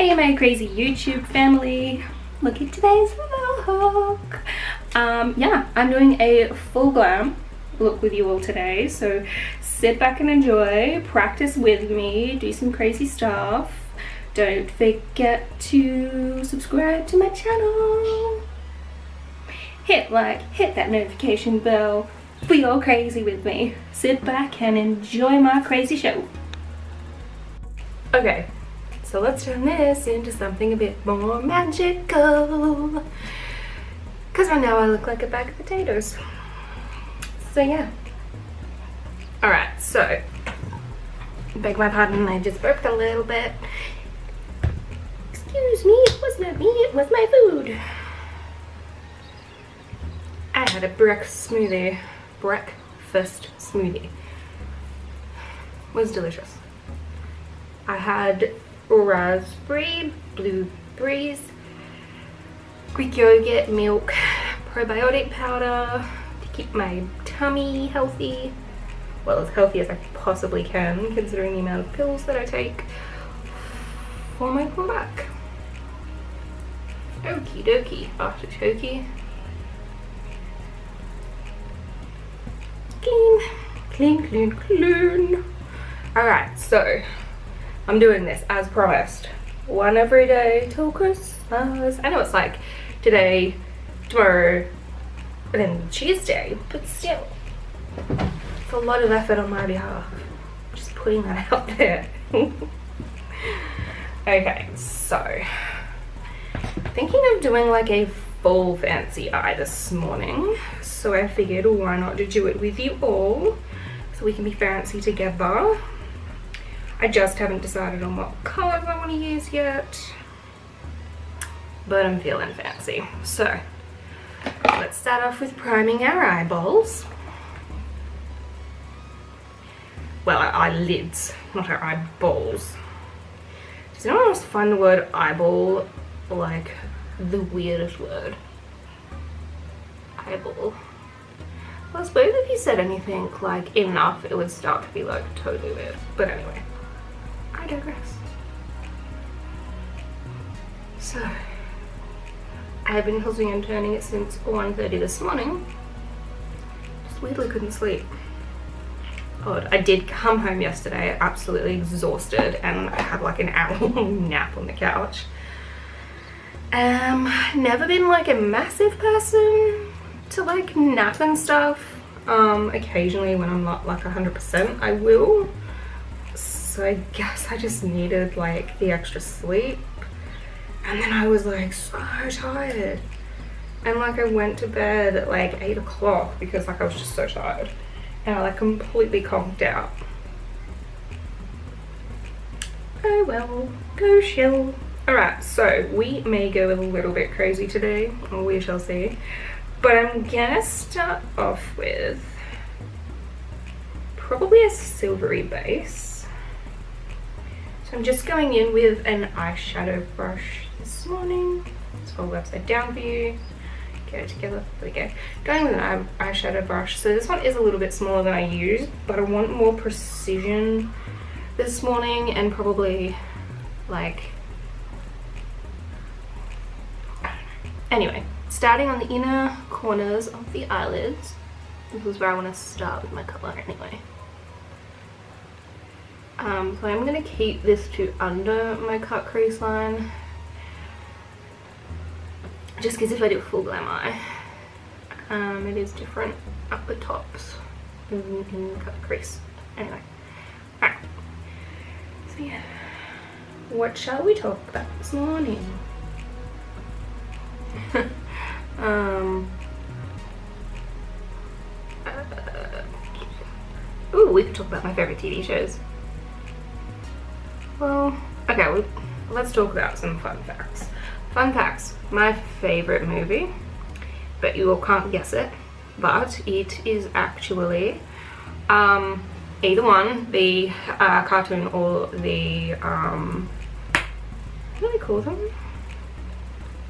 Hey my crazy YouTube family, look at today's vlog. Yeah, I'm doing a full glam look with you all today, so sit back and enjoy, practice with me, do some crazy stuff. Don't forget to subscribe to my channel, hit like, hit that notification bell for your crazy with me. Sit back and enjoy my crazy show. Okay, so let's turn this into something a bit more magical, because right now I look like a bag of potatoes. So yeah. Alright, so beg my pardon, I just burped a little bit. Excuse me, it was not me, it was my food. I had a breakfast smoothie. It was delicious. I had raspberry, blueberries, Greek yogurt, milk, probiotic powder to keep my tummy healthy. Well, as healthy as I possibly can, considering the amount of pills that I take for my comeback. Okie dokie, artichoke. Clean. Alright, so I'm doing this as promised. One every day till Christmas. I know it's like today, tomorrow, and then Tuesday, but still, it's a lot of effort on my behalf. Just putting that out there. Okay, so thinking of doing like a full fancy eye this morning. So I figured why not to do it with you all so we can be fancy together. I just haven't decided on what colors I want to use yet, but I'm feeling fancy. So let's start off with priming our eyeballs. Well, our eyelids, not our eyeballs. Does anyone else find the word eyeball like the weirdest word? Eyeball. Well, I suppose if you said anything like enough, it would start to be like totally weird. But anyway, I digress. So, I've been tossing and turning it since 1:30 this morning. Just weirdly couldn't sleep. Odd. I did come home yesterday absolutely exhausted and I had like an hour-long nap on the couch. Never been like a massive person to like nap and stuff. Occasionally when I'm not like 100% I will. So I guess I just needed like the extra sleep. And then I was like so tired. And like I went to bed at like 8 o'clock because like I was just so tired. And I like completely conked out. Oh well, go chill. Alright, so we may go a little bit crazy today, or we shall see. But I'm gonna start off with probably a silvery base. So I'm just going in with an eyeshadow brush this morning. Let's fold it upside down for you. Get it together. There we go. Going with an eyeshadow brush. So this one is a little bit smaller than I use, but I want more precision this morning and probably like, I don't know. Anyway, starting on the inner corners of the eyelids. This is where I want to start with my color anyway. So I'm going to keep this to under my cut crease line. Just because if I do a full glam eye, it is different up the tops in the cut crease. Anyway, alright. So yeah, what shall we talk about this morning? Ooh, we could talk about my favorite TV shows. Well, okay, let's talk about some fun facts. Fun facts, my favorite movie, but you all can't guess it, but it is actually either one, the cartoon or the, what do they call them?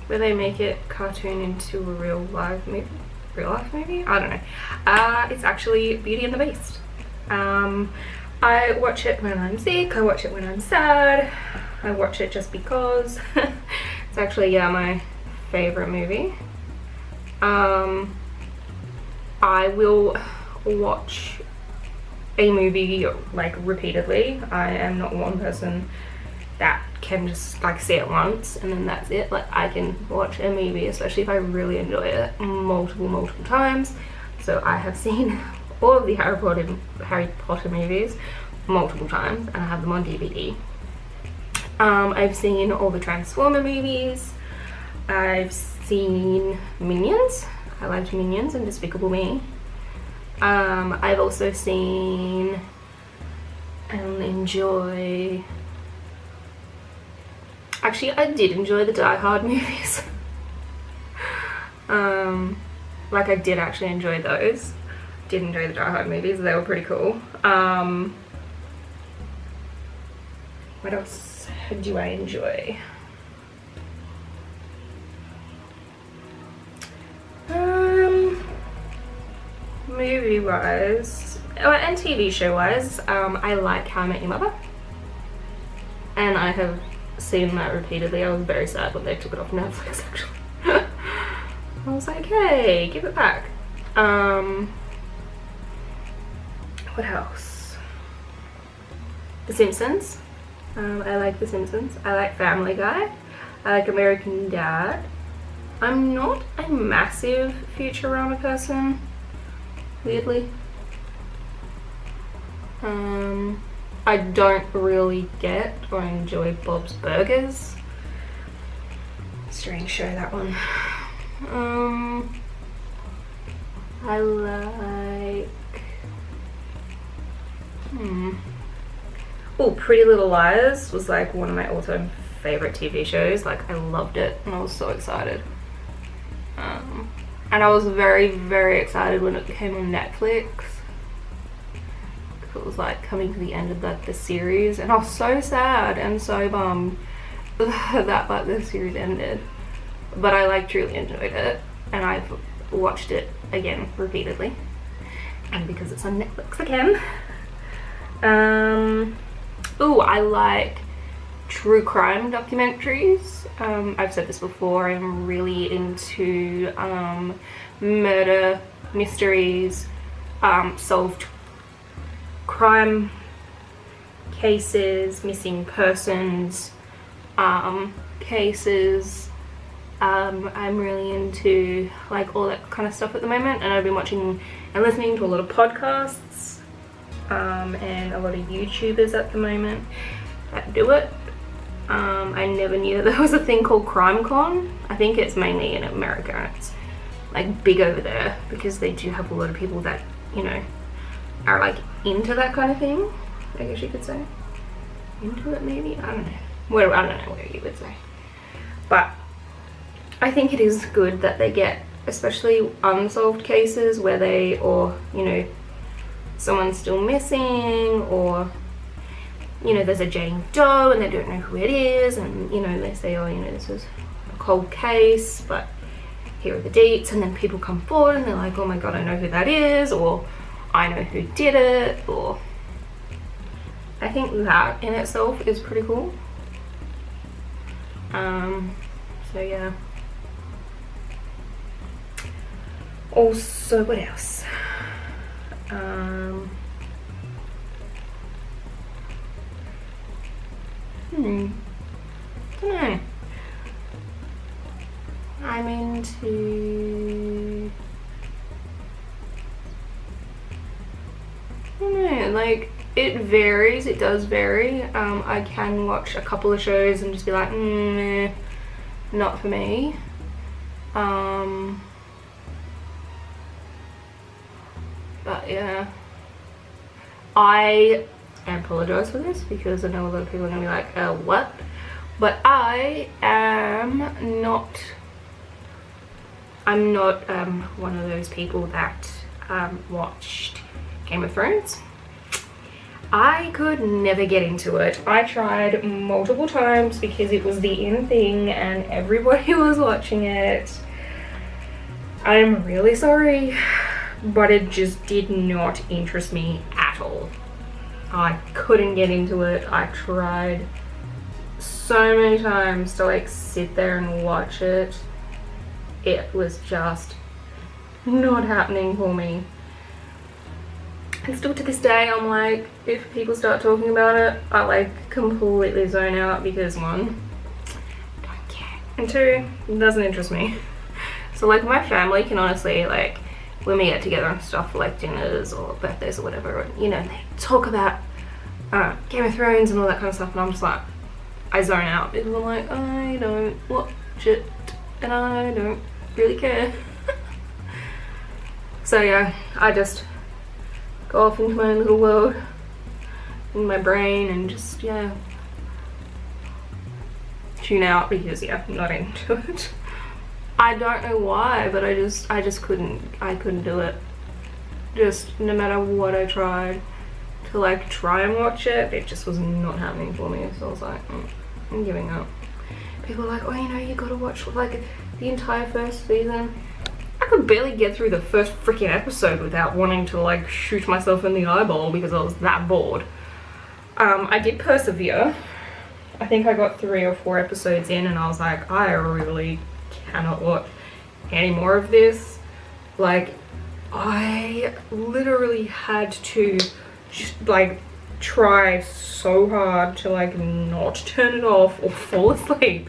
Where they make it cartoon into a real life movie? I don't know. It's actually Beauty and the Beast. I watch it when I'm sick, I watch it when I'm sad, I watch it just because. It's actually, yeah, my favorite movie. I will watch a movie like repeatedly. I am not one person that can just like see it once and then that's it. Like I can watch a movie, especially if I really enjoy it, multiple times. So I have seen all of the Harry Potter movies multiple times, and I have them on DVD. I've seen all the Transformer movies. I've seen Minions. I liked Minions and Despicable Me. I've also seen and enjoy... Actually, I did enjoy the Die Hard movies. Like I did actually enjoy those. Did enjoy the Die Hard movies, they were pretty cool. What else do I enjoy? Movie wise, and TV show wise, I like How I Met Your Mother, and I have seen that repeatedly. I was very sad when they took it off Netflix actually. I was like, hey, give it back. What else? The Simpsons. I like The Simpsons. I like Family Guy. I like American Dad. I'm not a massive Futurama person, weirdly. I don't really get or enjoy Bob's Burgers. Strange show, that one. I like... Oh, Pretty Little Liars was like one of my all-time favorite TV shows. Like I loved it and I was so excited. And I was very excited when it came on Netflix. It was like coming to the end of the series, and I was so sad and so bummed that like the series ended. But I like truly enjoyed it, and I've watched it again repeatedly, and because it's on Netflix again. Oh, I like true crime documentaries. I've said this before, I'm really into murder mysteries, solved crime cases, missing persons cases. I'm really into like all that kind of stuff at the moment, and I've been watching and listening to a lot of podcasts and a lot of YouTubers at the moment that do it. I never knew that there was a thing called CrimeCon. I think it's mainly in America and it's like big over there because they do have a lot of people that, you know, are like into that kind of thing, I guess you could say. Into it maybe? I don't know. Well, I don't know what you would say. But I think it is good that they get, especially unsolved cases where they, or, you know, someone's still missing, or, you know, there's a Jane Doe and they don't know who it is, and, you know, they say, oh, you know, this was a cold case, but here are the dates, and then people come forward and they're like, oh my god, I know who that is, or I know who did it, or... I think that in itself is pretty cool. So yeah. Also, what else? Don't know. I'm into... I don't know, like, it varies, it does vary. I can watch a couple of shows and just be like, meh, not for me. But yeah, I apologize for this because I know a lot of people are gonna be like, what? But I'm not one of those people that watched Game of Thrones. I could never get into it. I tried multiple times because it was the in thing and everybody was watching it. I'm really sorry, but it just did not interest me at all. I couldn't get into it. I tried so many times to like sit there and watch it. It was just not happening for me. And still to this day, I'm like, if people start talking about it, I like completely zone out because one, I don't care, and two, it doesn't interest me. So like my family can honestly, like when we get together and stuff for like dinners or birthdays or whatever, you know, they talk about Game of Thrones and all that kind of stuff, and I'm just like, I zone out because I'm like, I don't watch it and I don't really care. So yeah, I just go off into my own little world in my brain and just, yeah, tune out because, yeah, I'm not into it. I don't know why, but I just couldn't do it. Just no matter what I tried to like try and watch it, it just was not happening for me. So I was like, I'm giving up. People are like, oh, you know, you gotta watch like the entire first season. I could barely get through the first freaking episode without wanting to like shoot myself in the eyeball because I was that bored. I did persevere. I think I got 3 or 4 episodes in and I was like, I really cannot watch any more of this. Like, I literally had to just like try so hard to like not turn it off or fall asleep.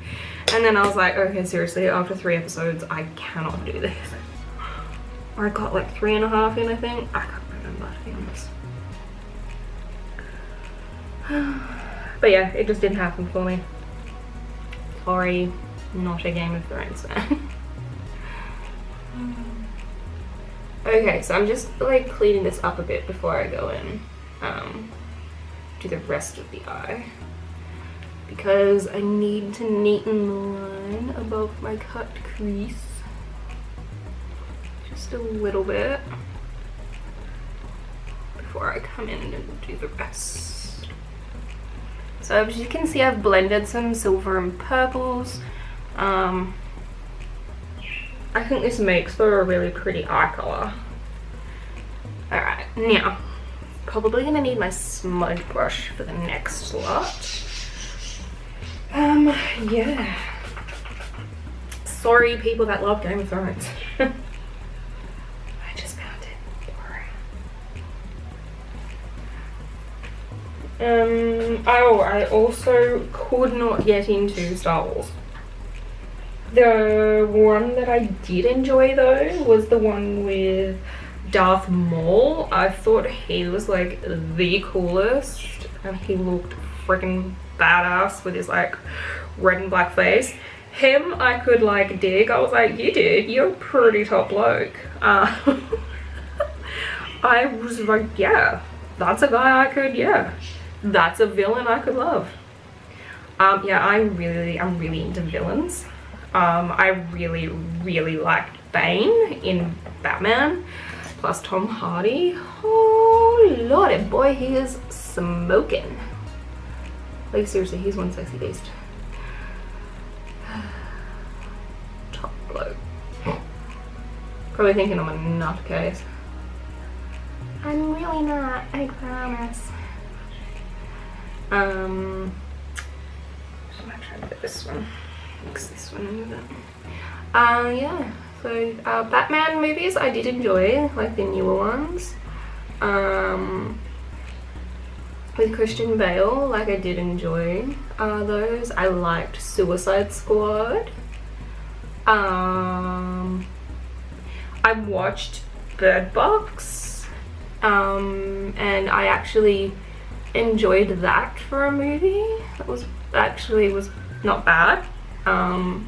And then I was like, okay, seriously, after 3 episodes, I cannot do this. I got like 3.5 in, I think. I can't remember, to be honest. But yeah, it just didn't happen for me. Sorry, not a Game of Thrones fan. Okay, so I'm just like cleaning this up a bit before I go in to the rest of the eye. Because I need to neaten the line above my cut crease. Just a little bit. Before I come in and do the rest. So as you can see, I've blended some silver and purples. I think this makes for a really pretty eye color. Alright, now, probably gonna need my smudge brush for the next lot. Yeah. Sorry, people that love Game of Thrones. I just found it boring. Oh, I also could not get into Star Wars. The one that I did enjoy though was the one with Darth Maul. I thought he was like the coolest and he looked freaking badass with his like red and black face. Him I could like dig. I was like, you did, you're a pretty top bloke. I was like, yeah, that's a guy I could, yeah, that's a villain I could love. Yeah, I'm really into villains. I really liked Bane in Batman, plus Tom Hardy. Oh lordy, boy, he is smoking. Like seriously, he's one sexy beast. Top bloke. Probably thinking I'm a nutcase. I'm really not, I promise. I'm gonna try to get this one. Mix this one in with it. Yeah, so Batman movies I did enjoy, like the newer ones. With Christian Bale, like I did enjoy those. I liked Suicide Squad. I watched Bird Box, and I actually enjoyed that for a movie. It was not bad. I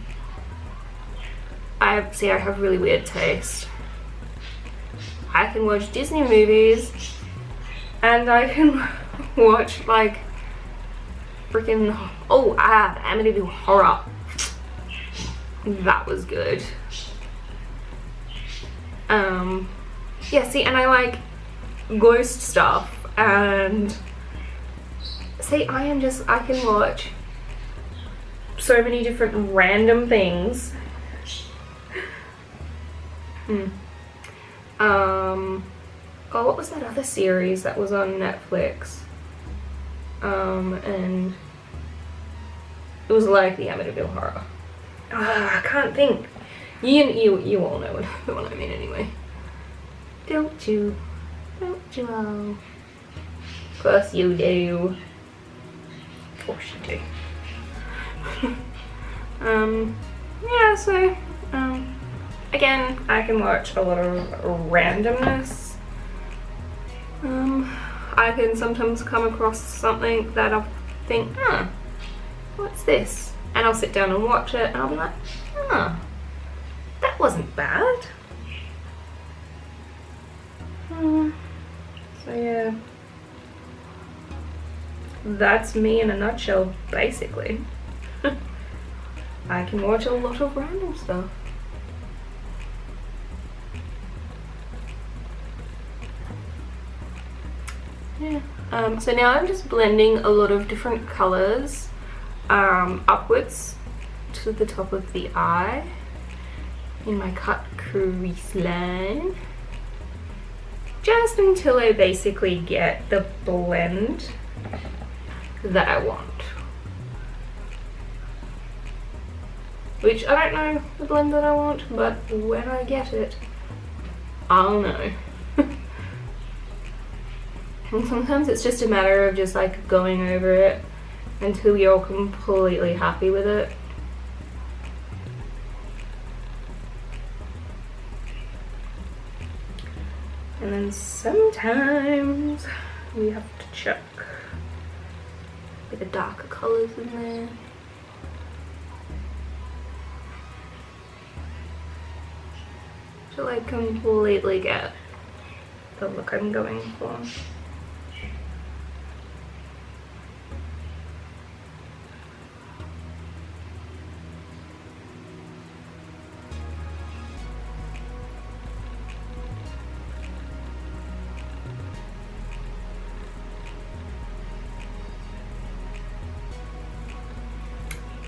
have really weird taste. I can watch Disney movies and I can watch like freaking Amityville Horror. That was good. Yeah, see, and I like ghost stuff, and see, I can watch so many different random things. Oh, what was that other series that was on Netflix? And It was like the Amityville Horror. I can't think. You all know what I mean anyway. Don't you? Don't you all? Of course you do. Of course you do. Yeah, so, again, I can watch a lot of randomness. I can sometimes come across something that I'll think, what's this? And I'll sit down and watch it and I'll be like, that wasn't bad. So yeah, that's me in a nutshell, basically. I can watch a lot of random stuff. Yeah. So now I'm just blending a lot of different colors upwards to the top of the eye in my cut crease line, just until I basically get the blend that I want. Which I don't know the blend that I want, but when I get it, I'll know. And sometimes it's just a matter of just like going over it until you're completely happy with it. And then sometimes we have to check with the darker colours in there. To like completely get the look I'm going for.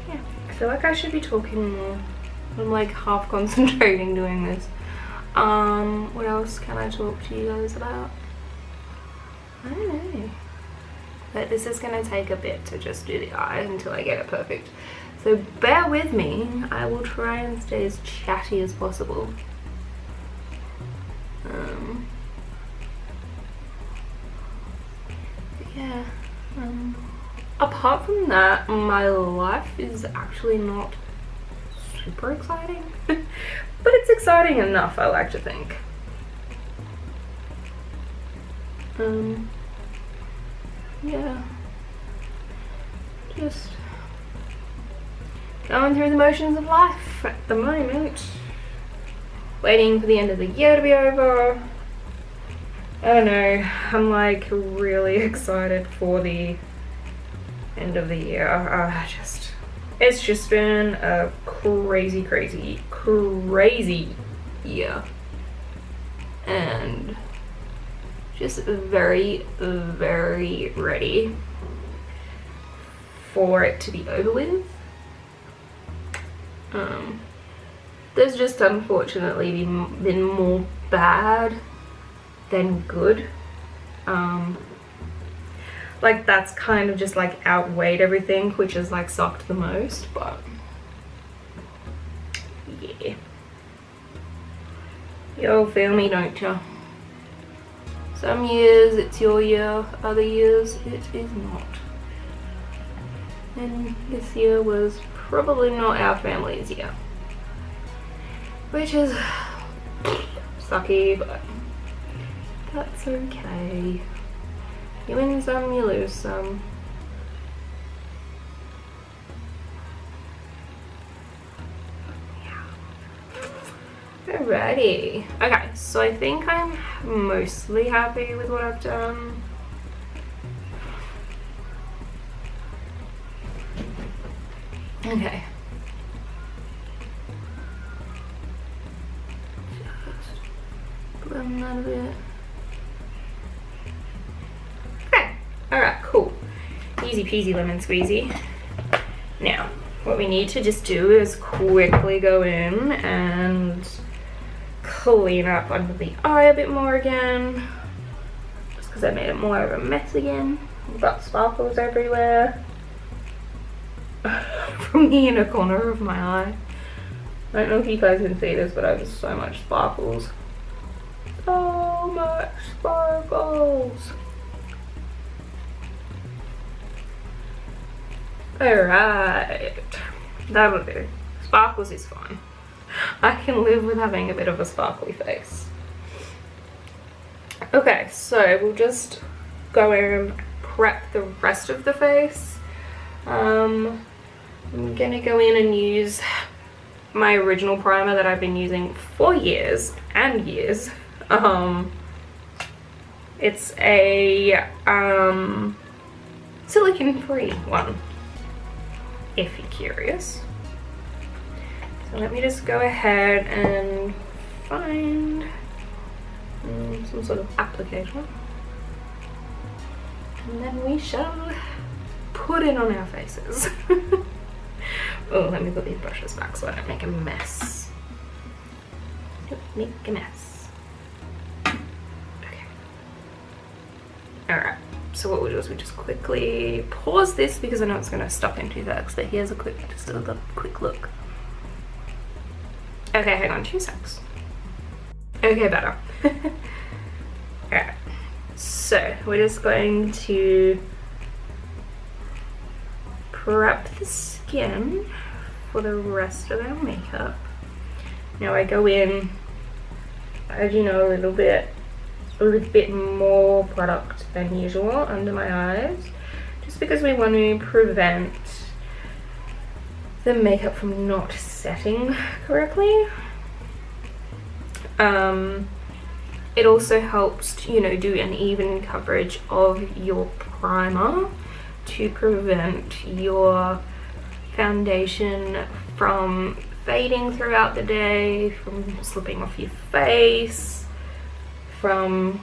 Yeah, I feel like I should be talking more. I'm like half concentrating doing this. What else can I talk to you guys about? I don't know. But this is gonna take a bit to just do the eye until I get it perfect. So bear with me. I will try and stay as chatty as possible. Yeah. Apart from that, my life is actually not super exciting. But it's exciting enough, I like to think. Yeah. Just going through the motions of life at the moment. Waiting for the end of the year to be over. I don't know, I'm like really excited for the end of the year. It's just been a crazy year, and just very ready for it to be over with. There's just unfortunately been more bad than good. Like that's kind of just like outweighed everything, which has like sucked the most, but yeah. You all feel me, don't you? Some years it's your year, other years it is not. And this year was probably not our family's year. Which is sucky, but that's okay. You win some, you lose some. Alrighty. Okay, so I think I'm mostly happy with what I've done. Okay. Blend that a bit. Okay. Alright, cool. Easy peasy lemon squeezy. Now, what we need to just do is quickly go in and clean up under the eye a bit more again, just because I made it more of a mess again. We've got sparkles everywhere. from the inner corner of my eye. I don't know if you guys can see this, but I have so much sparkles. So much sparkles. Alright, that'll do. Sparkles is fine. I can live with having a bit of a sparkly face. Okay, so we'll just go and prep the rest of the face. I'm gonna go in and use my original primer that I've been using for years and years. It's a silicone-free one, if you're curious. So let me just go ahead and find some sort of applicator, and then we shall put it on our faces. Oh, let me put these brushes back so I don't make a mess. Don't make a mess. Okay. Alright, so what we'll do is we just quickly pause this because I know it's going to stop in 2 seconds, but here's just a quick look. Okay, hang on 2 seconds. Okay, better. Alright, so we're just going to prep the skin for the rest of our makeup. Now I go in, as you know, a little bit more product than usual under my eyes, just because we want to prevent the makeup from not setting correctly. It also helps to, you know, do an even coverage of your primer to prevent your foundation from fading throughout the day, from slipping off your face, from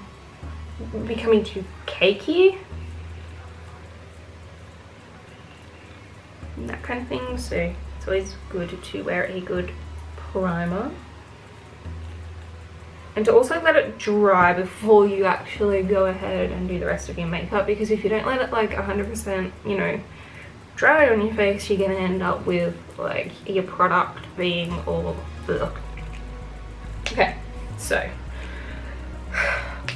becoming too cakey, and that kind of thing. So it's always good to wear a good primer, and to also let it dry before you actually go ahead and do the rest of your makeup, because if you don't let it like 100%, you know, dry on your face, you're gonna end up with like your product being all ugh. Okay, so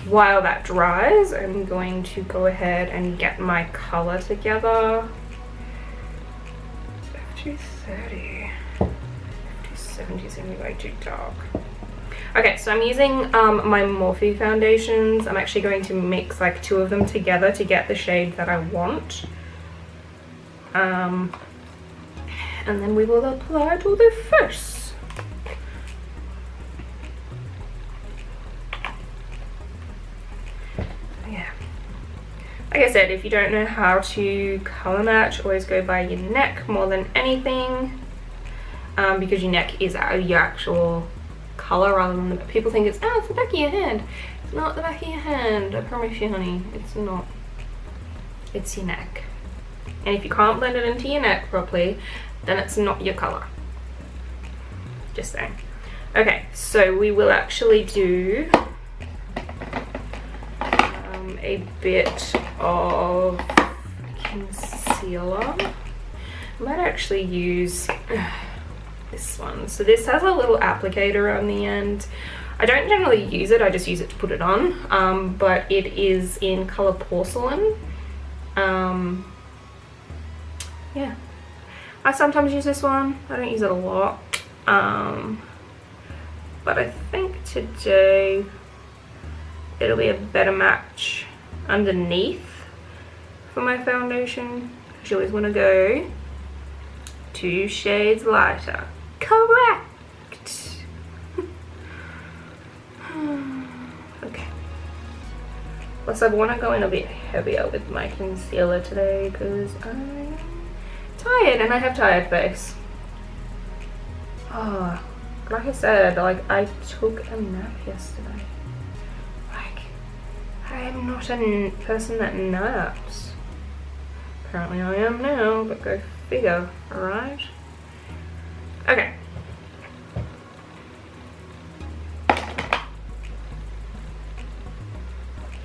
while that dries, I'm going to go ahead and get my color together. 50-30, 50-70 seems way too dark. Okay, so I'm using my Morphe foundations. I'm actually going to mix like 2 of them together to get the shade that I want. And then we will apply to the face. Yeah. Like I said, if you don't know how to color match, always go by your neck more than anything. Because your neck is your actual color rather than people think it's the back of your hand. It's not the back of your hand, I promise you, honey. It's not. It's your neck. And if you can't blend it into your neck properly, then it's not your color. Just saying. Okay, so we will actually do a bit of concealer. I might actually use this one. So this has a little applicator on the end. I don't generally use it, I just use it to put it on, but it is in color Porcelain. Yeah, I sometimes use this one. I don't use it a lot, but I think today it'll be a better match underneath for my foundation, because you always want to go 2 shades lighter. Correct. Okay. Plus I want to go in a bit heavier with my concealer today because I'm tired and I have tired face. Oh, like I said, like I took a nap yesterday. Like, I am not a person that naps. Apparently I am now, but go figure, alright? Okay.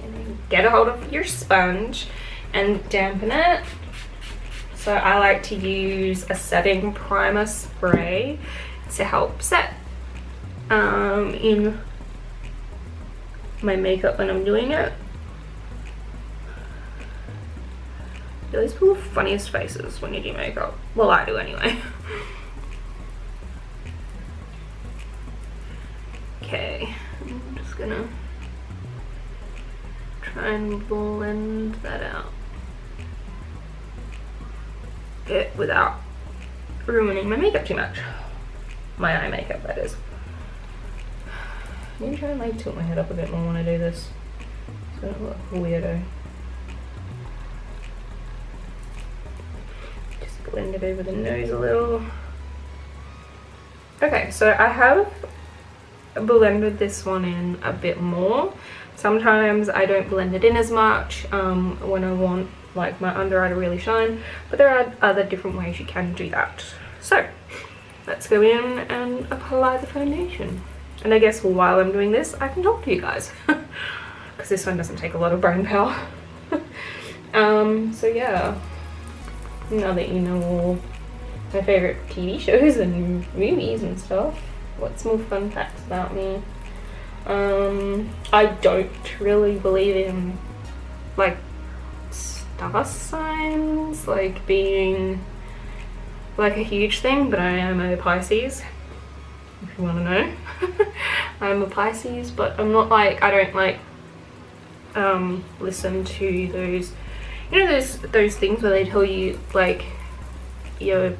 And then get a hold of your sponge and dampen it So I like to use a setting primer spray to help set in my makeup when I'm doing it. Those people have funniest faces when you do makeup. Well, I do anyway. Okay, I'm just gonna try and blend that out. Without ruining my makeup too much. My eye makeup, that is. Maybe try and like tilt my head up a bit more when I do this. So I don't look like a weirdo. Just blend it over the nose a little. Okay, so I have blended this one in a bit more. Sometimes I don't blend it in as much when I want like my under eye to really shine, but there are other different ways you can do that. So let's go in and apply the foundation. And I guess while I'm doing this, I can talk to you guys because this one doesn't take a lot of brain power. So yeah, now that you know all my favorite TV shows and movies and stuff, what's more fun facts about me? I don't really believe in like star signs like being like a huge thing, but I am a Pisces, if you want to know. I'm a Pisces, but I'm not like, I don't like listen to those, you know, those things where they tell you like your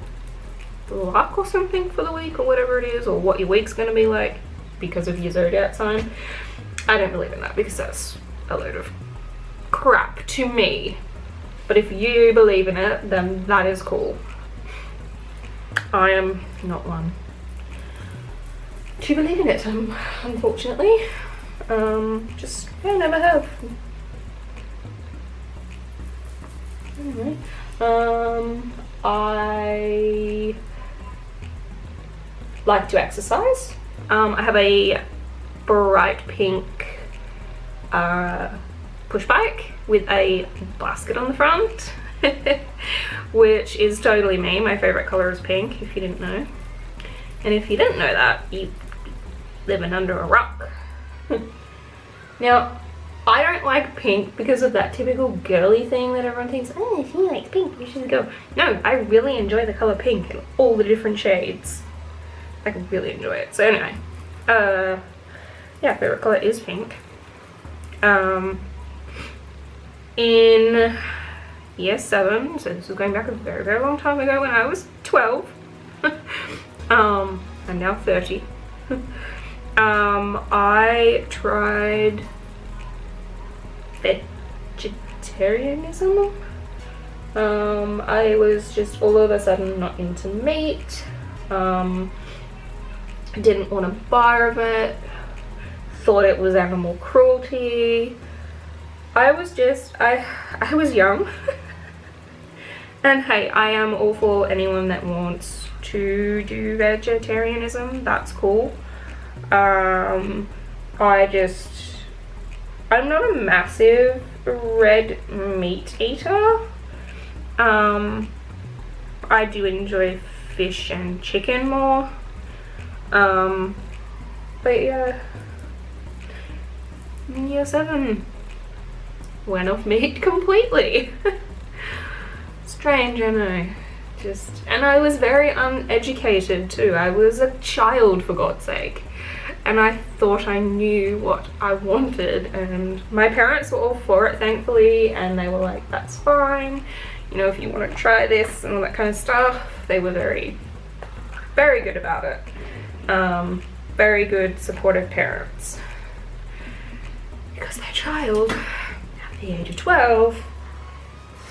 luck or something for the week or whatever it is, or what your week's going to be like because of your zodiac sign. I don't believe in that because that's a load of crap to me. But if you believe in it, then that is cool. I am not one to believe in it, unfortunately. Just, I never have. Anyway, I like to exercise. I have a bright pink push bike with a basket on the front, which is totally me. My favorite color is pink, if you didn't know. And if you didn't know that, you living under a rock. Now, I don't like pink because of that typical girly thing that everyone thinks, oh, she likes pink, you should go. No, I really enjoy the color pink and all the different shades. I really enjoy it. So anyway, yeah, favorite color is pink. In year 7, so this was going back a very, very long time ago when I was 12. I'm now 30. I tried vegetarianism. I was just all of a sudden not into meat. Didn't want a bar of it. Thought it was animal cruelty. I was young. And hey, I am all for anyone that wants to do vegetarianism. That's cool. I'm not a massive red meat eater. I do enjoy fish and chicken more. But yeah, in year 7, went off meat completely. Strange, I know. And I was very uneducated too. I was a child, for God's sake. And I thought I knew what I wanted, and my parents were all for it, thankfully, and they were like, that's fine, you know, if you want to try this and all that kind of stuff. They were very, very good about it. Very good, supportive parents. Because their child, at the age of 12,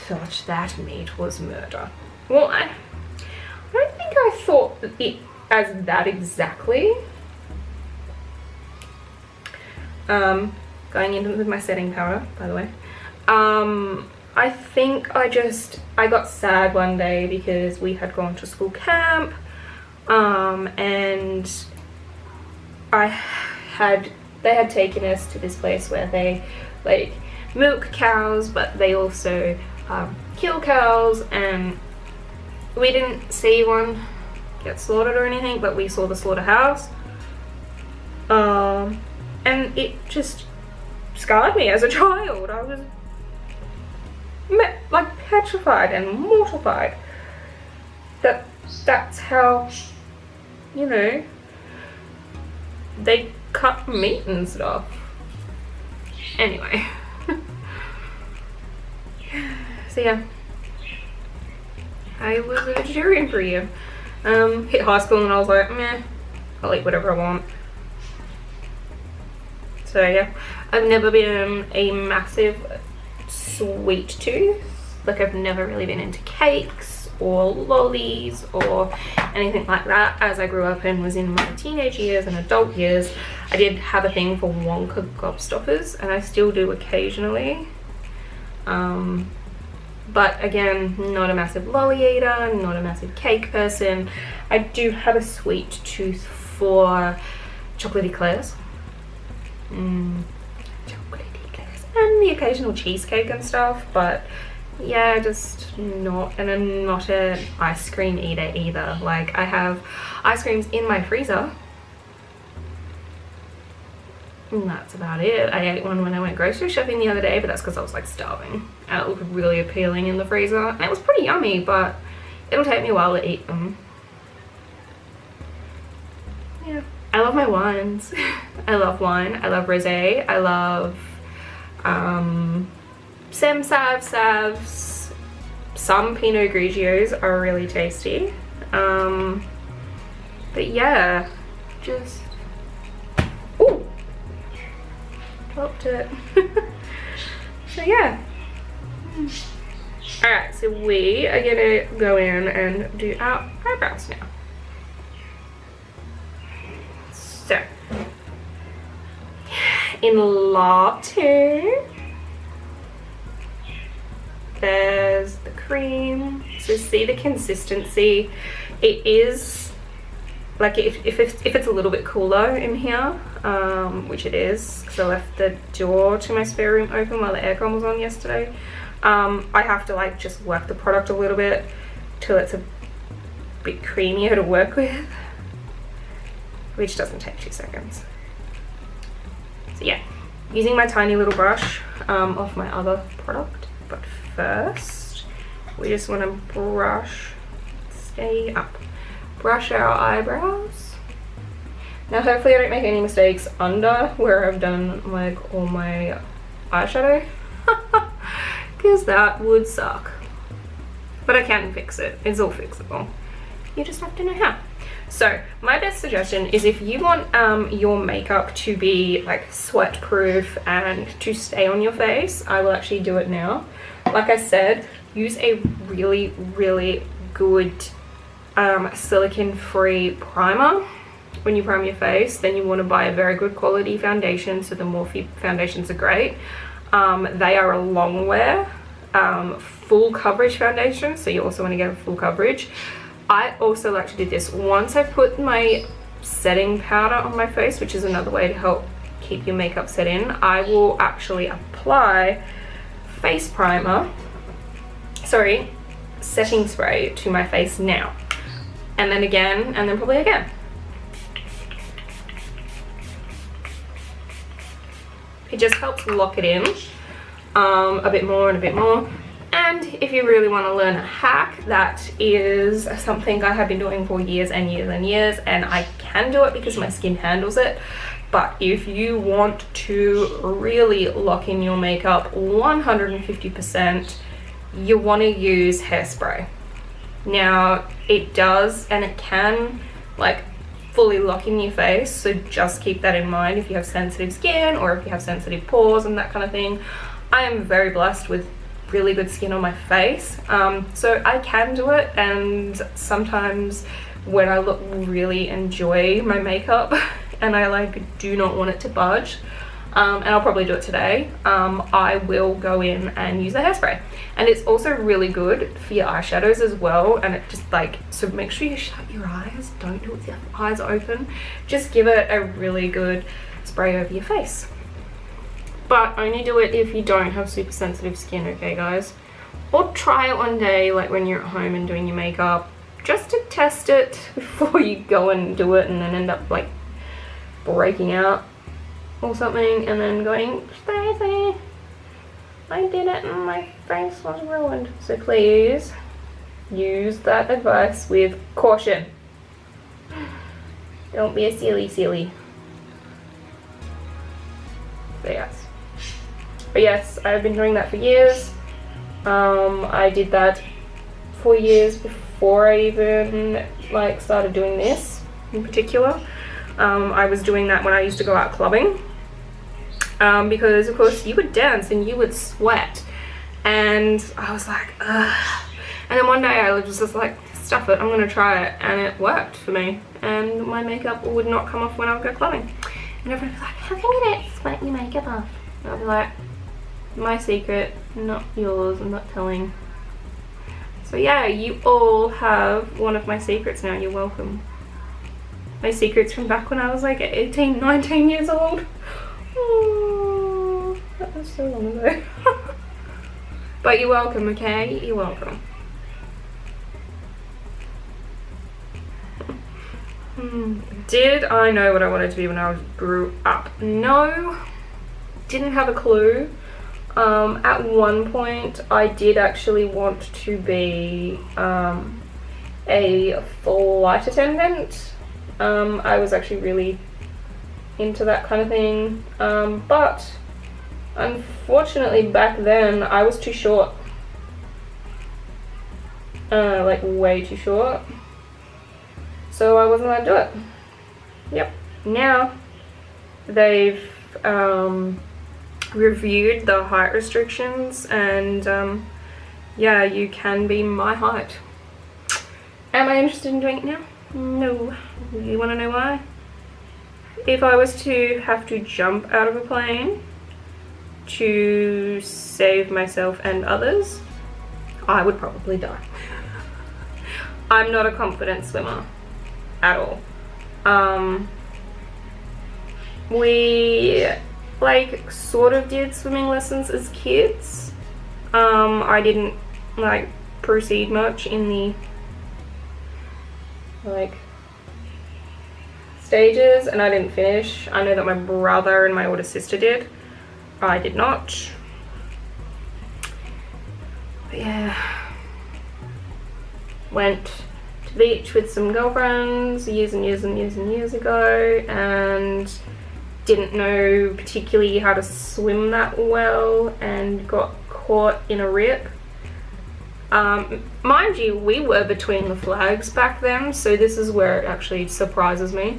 thought that meat was murder. Well, I don't think I thought it as that exactly. Going in with my setting powder, by the way. I think I got sad one day because we had gone to school camp, and they had taken us to this place where they like milk cows, but they also kill cows and we didn't see one get slaughtered or anything, but we saw the slaughterhouse. And it just scarred me as a child. I was like petrified and mortified that that's how, you know, they cut meat and stuff. Anyway. So yeah, I was a vegetarian for a year. Hit high school and I was like, meh, I'll eat whatever I want. So yeah, I've never been a massive sweet tooth. Like, I've never really been into cakes or lollies or anything like that. As I grew up and was in my teenage years and adult years, I did have a thing for Wonka gobstoppers, and I still do occasionally. But again, not a massive lolly eater, not a massive cake person. I do have a sweet tooth for chocolate eclairs. Chocolate eclairs. And the occasional cheesecake and stuff, but yeah, just not. And I'm not an ice cream eater either. Like, I have ice creams in my freezer. And that's about it. I ate one when I went grocery shopping the other day, but that's because I was like starving. And it looked really appealing in the freezer. And it was pretty yummy, but it'll take me a while to eat them. Yeah. I love my wines. I love wine. I love rosé. I love Sem Savs. Some Pinot Grigios are really tasty. But yeah, just... Ooh! Dropped it. So yeah. Alright, so we are gonna go in and do our eyebrows now. So, in latte, there's the cream. So see the consistency. It is like, if it's a little bit cooler in here, which it is, because I left the door to my spare room open while the aircon was on yesterday. I have to like just work the product a little bit till it's a bit creamier to work with, which doesn't take 2 seconds. So yeah, using my tiny little brush off my other product, but first we just want to brush our eyebrows. Now hopefully I don't make any mistakes under where I've done like all my eyeshadow, because that would suck. But I can fix it. It's all fixable. You just have to know how. So my best suggestion is, if you want your makeup to be like sweat proof and to stay on your face, I will actually do it now. Like I said, use a really, really good silicone free primer when you prime your face. Then you want to buy a very good quality foundation. So the Morphe foundations are great. They are a long wear full coverage foundation, so you also want to get a full coverage. I also like to do this once I put my setting powder on my face, which is another way to help keep your makeup set in. I will actually apply face primer, sorry, setting spray to my face now, and then again, and then probably again. It just helps lock it in a bit more and a bit more. And if you really want to learn a hack, that is something I have been doing for years and years and years, and I can do it because my skin handles it. But if you want to really lock in your makeup 150%, you want to use hairspray. Now it does, and it can like fully lock in your face, so just keep that in mind if you have sensitive skin or if you have sensitive pores and that kind of thing. I am very blessed with really good skin on my face, so I can do it, and sometimes when I really enjoy my makeup and I like do not want it to budge, and I'll probably do it today, I will go in and use the hairspray. And it's also really good for your eyeshadows as well, and it just like, so make sure you shut your eyes, don't do it with your eyes open, just give it a really good spray over your face. But only do it if you don't have super sensitive skin, okay guys? Or try it one day, like when you're at home and doing your makeup, just to test it before you go and do it and then end up like breaking out or something and then going, Stacey, I did it and my face was ruined. So please use that advice with caution. Don't be a silly. But yes, I've been doing that for years. I did that for years before I even like started doing this in particular. I was doing that when I used to go out clubbing, because of course you would dance and you would sweat, and I was like, ugh. And then one day I was just like, stuff it, I'm gonna try it, and it worked for me, and my makeup would not come off when I would go clubbing. And everyone was like, how come you don't sweat your makeup off? And I'd be like, my secret, not yours, I'm not telling. So yeah, you all have one of my secrets now, you're welcome. My secrets from back when I was like 18, 19 years old. Oh, that was so long ago. But you're welcome, okay? You're welcome. Did I know what I wanted to be when I grew up? No, didn't have a clue. At one point I did actually want to be a flight attendant. I was actually really into that kind of thing, but unfortunately back then I was too short, like way too short, so I wasn't allowed to do it. Yep. Now they've reviewed the height restrictions, and yeah, you can be my height. Am I interested in doing it now? No. You want to know why? If I was to have to jump out of a plane to save myself and others, I would probably die. I'm not a confident swimmer at all. We like sort of did swimming lessons as kids. I didn't like proceed much in the like stages, and I didn't finish. I know that my brother and my older sister did. I did not. But yeah, went to the beach with some girlfriends years and years and years and years ago, and didn't know particularly how to swim that well and got caught in a rip. Mind you, we were between the flags back then, so this is where it actually surprises me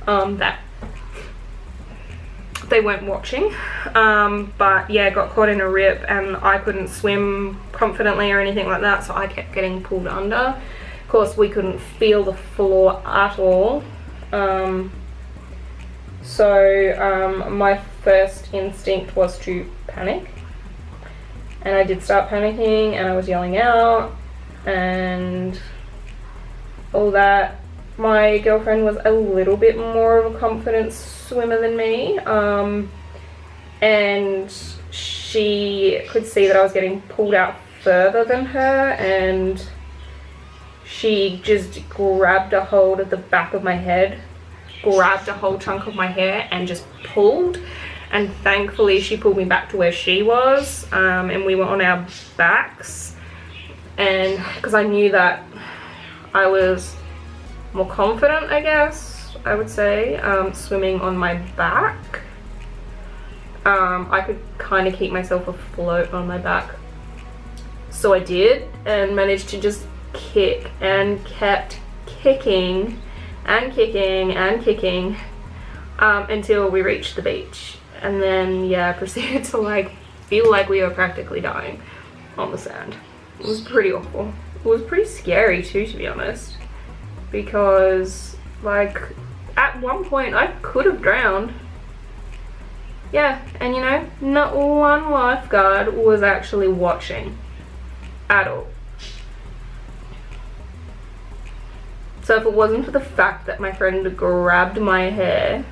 that they weren't watching. But yeah, got caught in a rip and I couldn't swim confidently or anything like that, so I kept getting pulled under. Of course, we couldn't feel the floor at all. So my first instinct was to panic, and I did start panicking, and I was yelling out and all that. My girlfriend was a little bit more of a confident swimmer than me, and she could see that I was getting pulled out further than her, and she just grabbed a hold of the back of my head, grabbed a whole chunk of my hair and just pulled. And thankfully she pulled me back to where she was, and we were on our backs, and because I knew that I was more confident, I guess I would say, swimming on my back. I could kind of keep myself afloat on my back, so I did, and managed to just kick, and kept kicking and kicking and kicking until we reached the beach. And then yeah, proceeded to like feel like we were practically dying on the sand. It was pretty awful. It was pretty scary too, to be honest, because like at one point I could have drowned. Yeah, and you know, not one lifeguard was actually watching at all. So if it wasn't for the fact that my friend grabbed my hair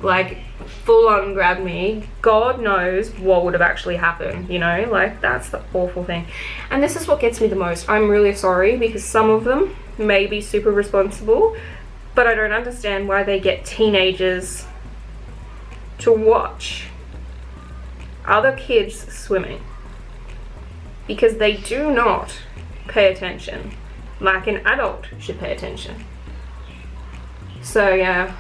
like full on grabbed me, God knows what would have actually happened, you know? Like, that's the awful thing. And this is what gets me the most. I'm really sorry, because some of them may be super responsible, but I don't understand why they get teenagers to watch other kids swimming, because they do not pay attention like an adult should pay attention. So yeah,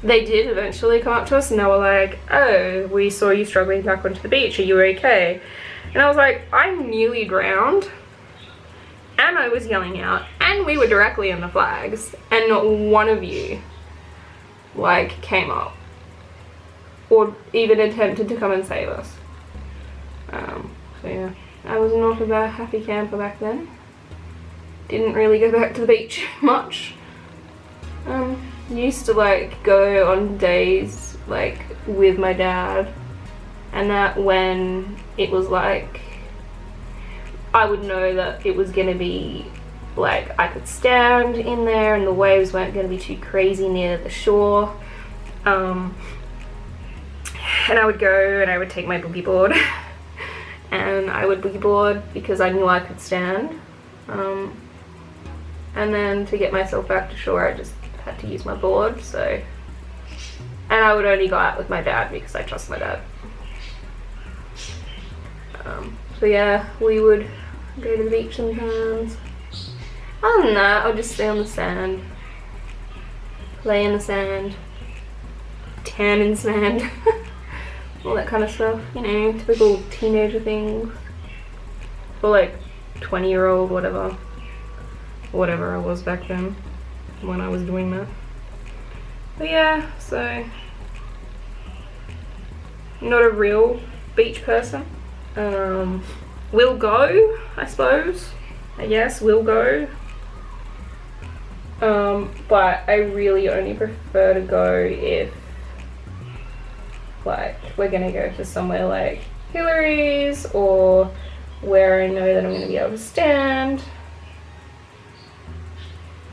they did eventually come up to us and they were like, oh, we saw you struggling back onto the beach, are you okay? And I was like, I'm nearly drowned, and I was yelling out, and we were directly in the flags, and not one of you like came up or even attempted to come and save us. So yeah, I was not a very happy camper back then. Didn't really go back to the beach much. Used to like go on days like with my dad, and that when it was like I would know that it was gonna be like I could stand in there and the waves weren't gonna be too crazy near the shore. And I would go and I would take my boogie board and I would boogie board because I knew I could stand. And then to get myself back to shore I just had to use my board, so. And I would only go out with my dad because I trust my dad. So yeah, we would go to the beach sometimes. Other than that, I'll just stay on the sand, play in the sand, tan in sand, all that kind of stuff, you know, typical teenager things. For like 20-year-old, whatever I was back then when I was doing that. But yeah, so not a real beach person. Will go, I suppose. Yes, will go. But I really only prefer to go if like we're gonna go to somewhere like Hillary's or where I know that I'm gonna be able to stand.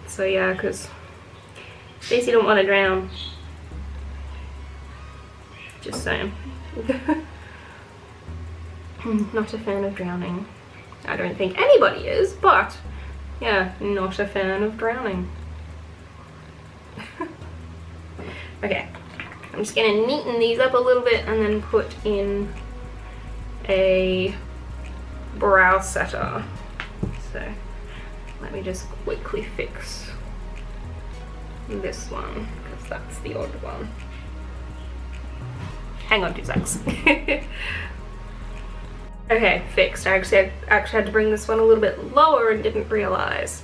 So yeah, because Stacey don't want to drown. Just saying. Not a fan of drowning. I don't think anybody is, but yeah, not a fan of drowning. Okay, I'm just gonna neaten these up a little bit and then put in a brow setter. So let me just quickly fix this one because that's the odd one. Hang on 2 seconds. Okay, fixed. I actually had to bring this one a little bit lower and didn't realize.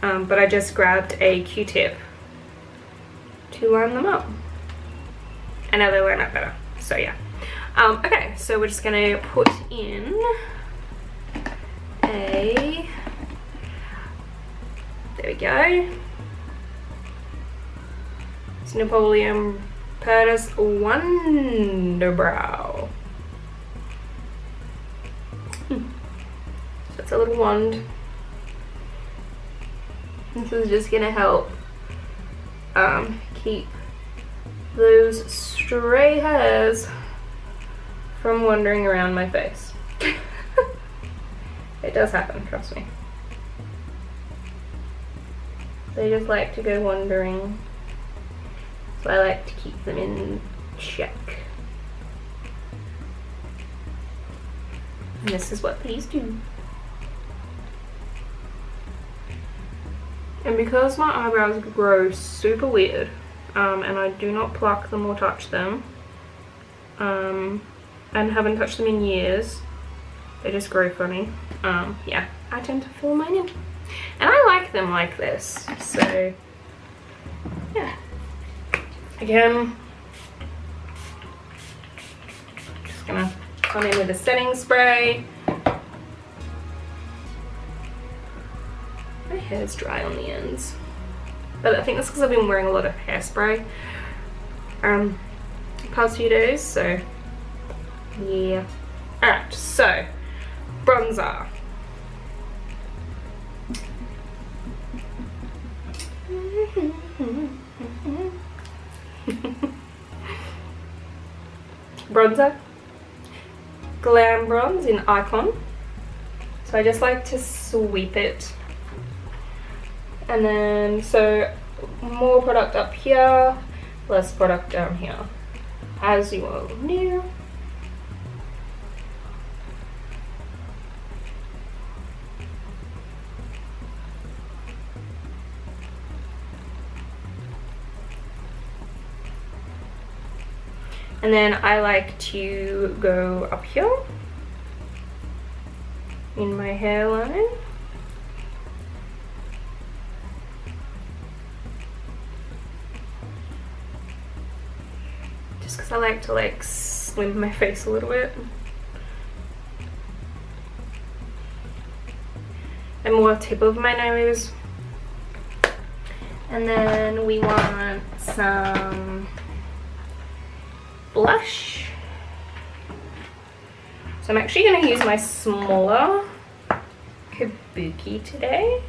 But I just grabbed a Q-tip to line them up. And now they line up better. So yeah. Okay, so we're just gonna put in a, there we go, it's Napoleon Curtis Wonder Brow. So it's a little wand. This is just gonna help keep those stray hairs from wandering around my face. It does happen, trust me. They just like to go wandering, so I like to keep them in check. And this is what these do. And because my eyebrows grow super weird, and I do not pluck them or touch them, and haven't touched them in years, they just grow funny. Yeah, I tend to fill mine in. And I like them like this, so yeah. Again, just gonna come in with a setting spray. My hair's dry on the ends, but I think that's because I've been wearing a lot of hairspray the past few days, so yeah. Alright, so bronzer. bronzer, Glam bronze in Icon. So I just like to sweep it, and then so more product up here, less product down here, as you all know. And then I like to go up here in my hairline. Just because I like to like slim my face a little bit. And more tip of my nose. And then we want some blush. So I'm actually going to use my smaller kabuki today.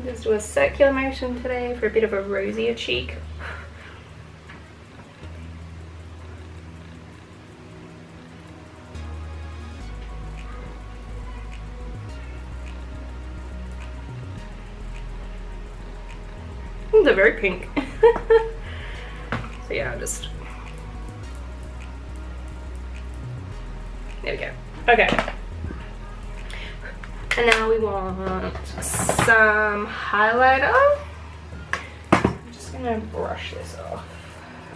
Just do a circular motion today for a bit of a rosier cheek. They're very pink. So yeah, I'll just... There we go. Okay. And now we want some highlighter. I'm just gonna brush this off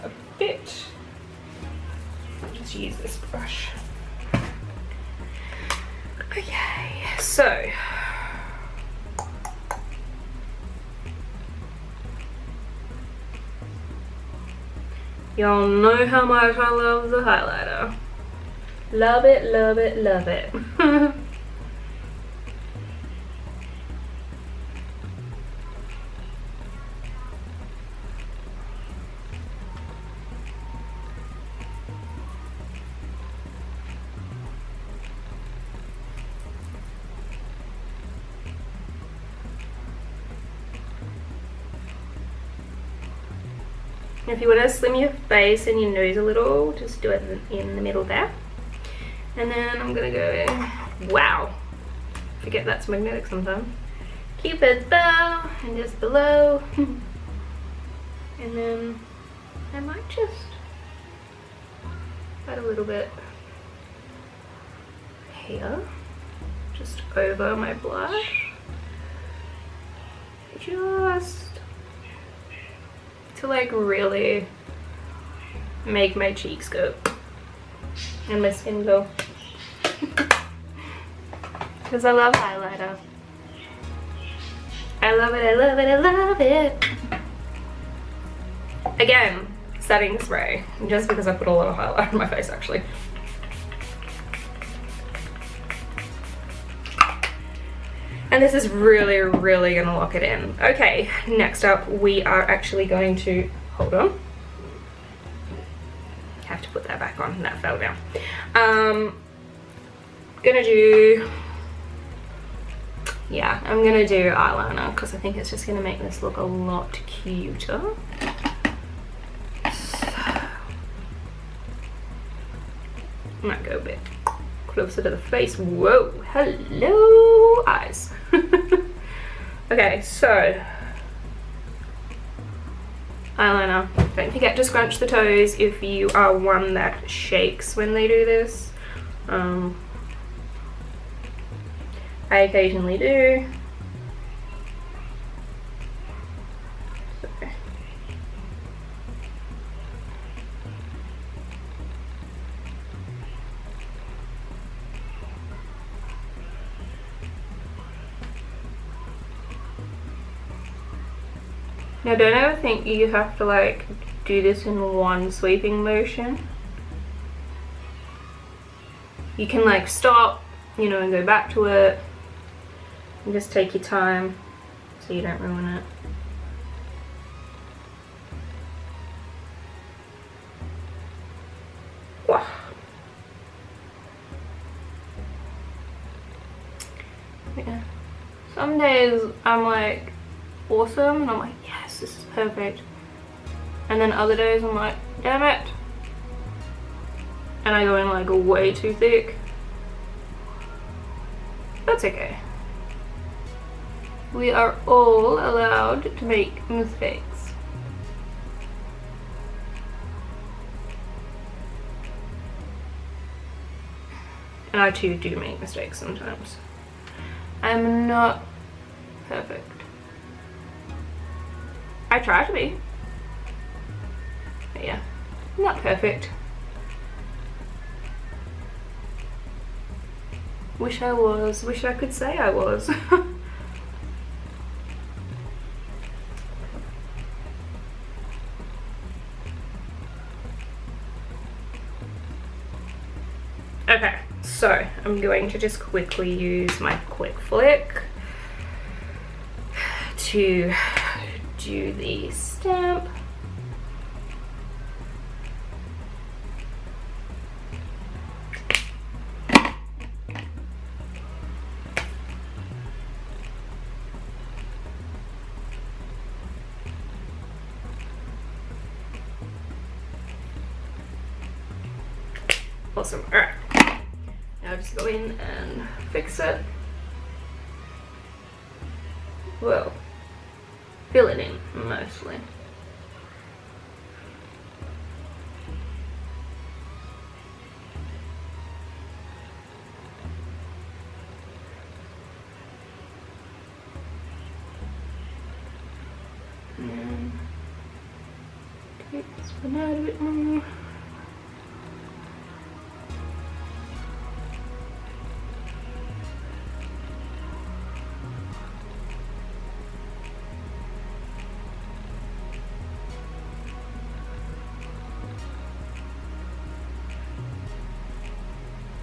a bit. I'll just use this brush. Okay, so y'all know how much I love the highlighter. Love it, love it, love it. If you want to slim your face and your nose a little, just do it in the middle there. And then I'm gonna go, wow, forget that's magnetic sometimes. Cupid's bow, and just below. And then I might just add a little bit here, just over my blush. Just to like really make my cheeks go and my skin glow. Because I love highlighter. I love it, I love it, I love it. Again, setting spray, just because I put a lot of highlighter on my face actually. And this is really, really gonna lock it in. Okay, next up we are actually going to, hold on. Have to put that back on, that fell down. Gonna do, yeah, I'm gonna do eyeliner because I think it's just gonna make this look a lot cuter. So, I might go a bit closer to the face. Whoa, hello eyes. Okay, so eyeliner. Don't forget to scrunch the toes if you are one that shakes when they do this. I occasionally do. So. Now don't ever think you have to like do this in one sweeping motion. You can like stop, you know, and go back to it. And just take your time so you don't ruin it. Wow. Yeah. Some days I'm like, awesome, and I'm like, yes, this is perfect. And then other days I'm like, damn it, and I go in like way too thick. That's okay. We are all allowed to make mistakes. And I too do make mistakes sometimes. I'm not perfect. I try to be. But yeah, not perfect. Wish I was. Wish I could say I was. Okay, so I'm going to just quickly use my quick flick to do the stamp. Awesome. Alright, now just go in and fix it. Well, fill it in mostly. And then take this one out a bit more.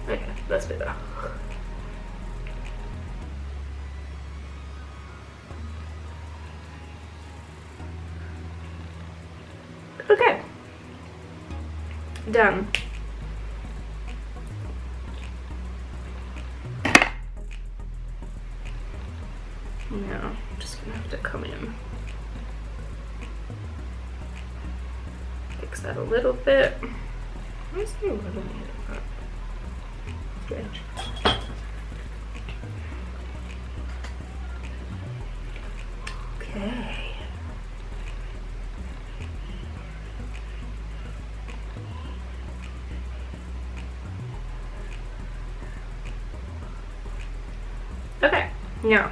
Okay, that's better. Okay, done. Now, I'm just gonna have to come in, fix that a little bit. Where's the little bit? Strange. Okay. Okay, now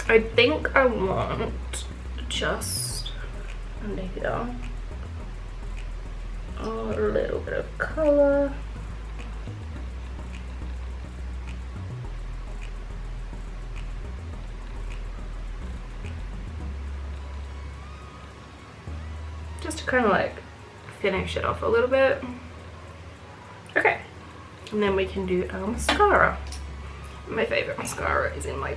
I think I want just under here a little bit of color. Just to kind of like finish it off a little bit. Okay, and then we can do our mascara. My favorite mascara is in my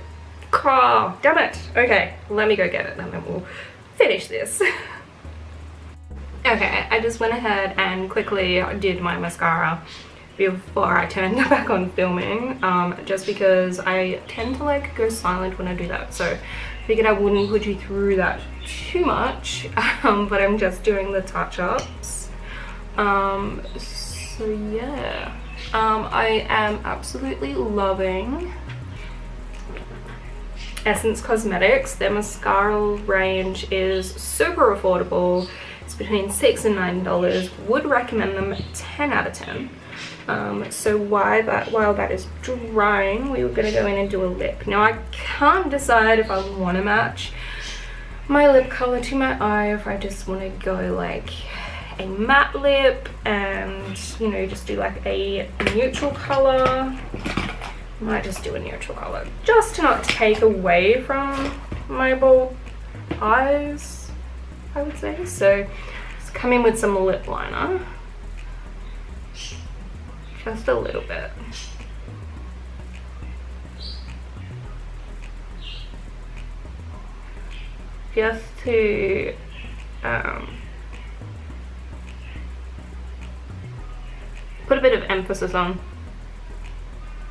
car. Damn it. Okay, let me go get it and then we'll finish this. Okay, I just went ahead and quickly did my mascara before I turned back on filming, just because I tend to like go silent when I do that, so I figured I wouldn't put you through that too much, but I'm just doing the touch-ups. So yeah, I am absolutely loving Essence Cosmetics. Their mascara range is super affordable. It's between $6 and $9. Would recommend them 10 out of 10. So while that is drying, we were going to go in and do a lip. Now I can't decide if I want to match my lip color to my eye, if I just want to go like a matte lip and, you know, just do like a neutral color. Might just do a neutral color just to not take away from my bold eyes, I would say. So just come in with some lip liner, just a little bit. Just to put a bit of emphasis on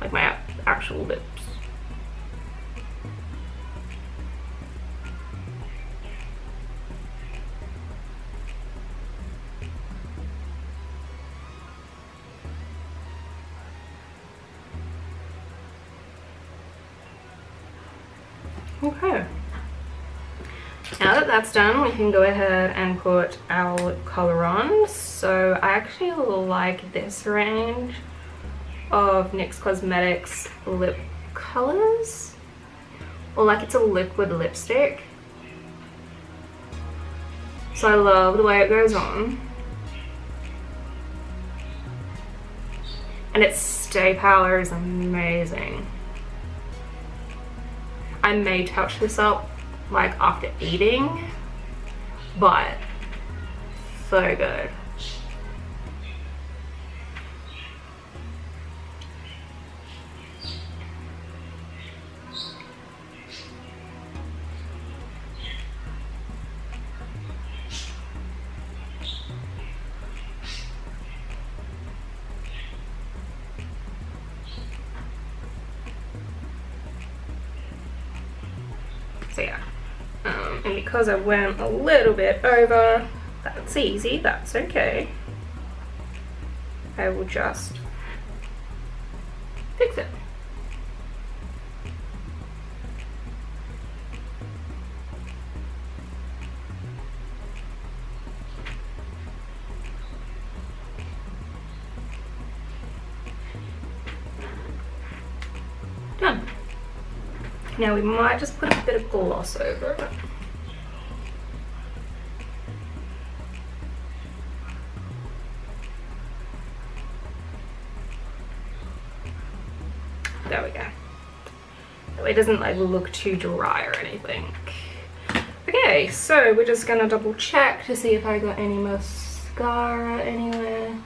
like my actual lips. Okay. Now that that's done, we can go ahead and put our lip color on. So I actually like this range of NYX Cosmetics lip colors, or like it's a liquid lipstick. So I love the way it goes on. And its stay power is amazing. I may touch this up like after eating, but so good. So yeah, and because I went a little bit over, that's easy, that's okay. I will just fix it. Done. Now we might just put a bit of gloss over it. There we go. That way it doesn't like look too dry or anything. Okay, so we're just gonna double check to see if I got any mascara anywhere.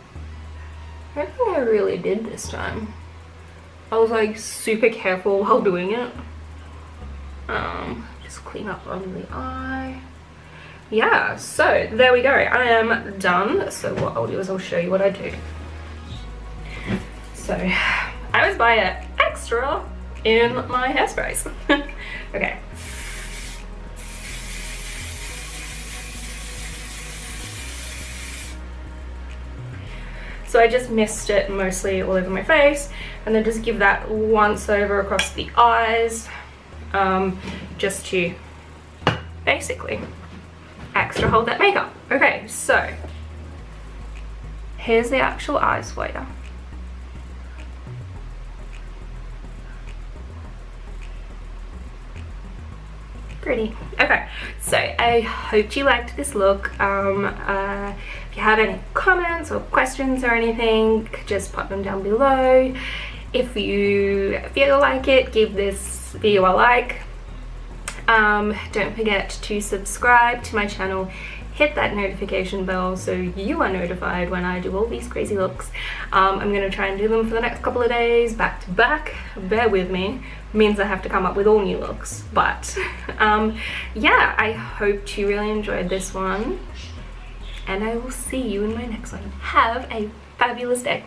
I don't think I really did this time. I was like super careful while doing it. Just clean up on the eye. Yeah, so there we go. I am done. So what I'll do is I'll show you what I do. So I always buy an extra in my hairsprays. Okay. So I just mist it mostly all over my face, and then just give that once over across the eyes, just to basically extra hold that makeup. Okay, so here's the actual eyes for you. Pretty. Okay, so I hope you liked this look. If you have any comments or questions or anything, just pop them down below. If you feel like it, give this video a like. Don't forget to subscribe to my channel, hit that notification bell so you are notified when I do all these crazy looks. I'm going to try and do them for the next couple of days back to back. Bear with me, means I have to come up with all new looks, but yeah, I hope you really enjoyed this one, and I will see you in my next one. Have a fabulous day.